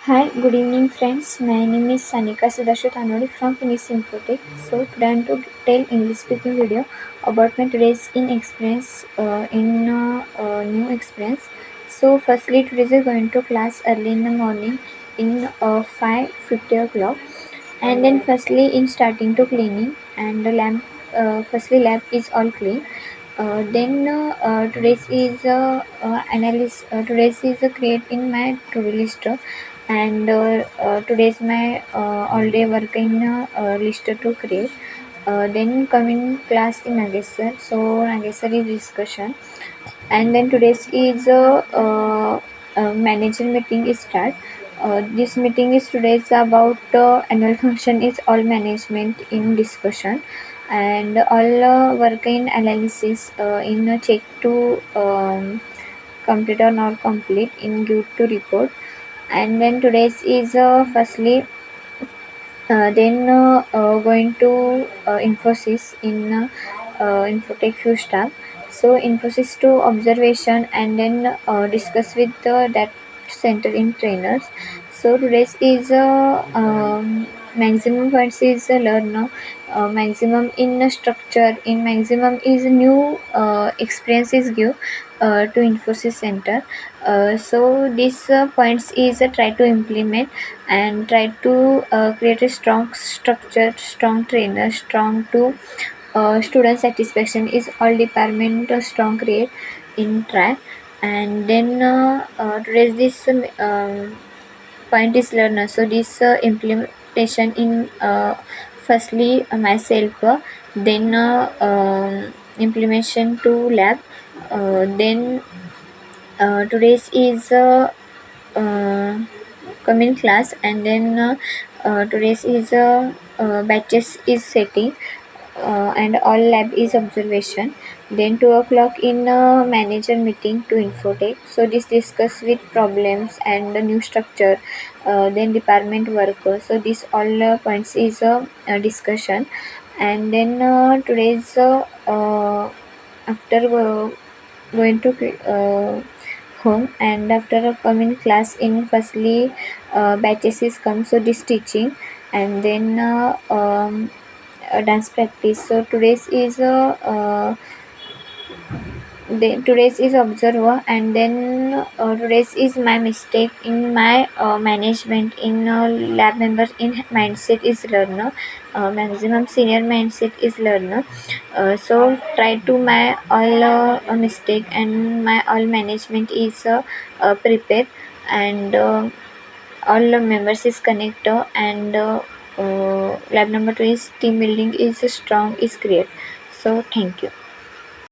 Hi, good evening friends. My name is Sanika Sudashu Tanodi from Finish Infotech. So today I am to tell English speaking video about my today's experience new experience. So firstly today is going to class early in the morning in 5:50 o'clock, and then firstly in starting to cleaning and the lamp. Firstly lab is all clean. Today's is analysis. Today's is create in my to-do list, today's my all day work in list to create. Then coming class in Nagesar. So Nagesar is discussion, and then today's is manager meeting is start. This meeting is today's about annual function is all management in discussion, and all work in analysis in check to complete or not complete in give to report. And then today's is firstly going to Infosys in Infotech few staff. So Infosys to observation, and then discuss with that center in trainers. So today's is maximum points is learner, maximum in structure, in maximum is new experiences give to Infosys center. So these points is try to implement and try to create a strong structure, strong trainer, strong to student satisfaction is all department strong create in track. And then today's this point is learner. So this implementation in firstly myself, then implementation to lab, then today's is coming class, and then today's is batches is setting, and all lab is observation. Then 2 o'clock in manager meeting to Infotech. So this discuss with problems and the new structure, then department worker. So this all points is a discussion. And then today's after going to home, and after a coming class in firstly batches is come, so this teaching, and then dance practice. So today's is observer, and then today's is my mistake in my management in lab members in mindset is learner, maximum senior mindset is learner. So try to my all mistake, and my all management is prepared, and all the members is connector, and lab number 2 is team building is strong is great. So thank you.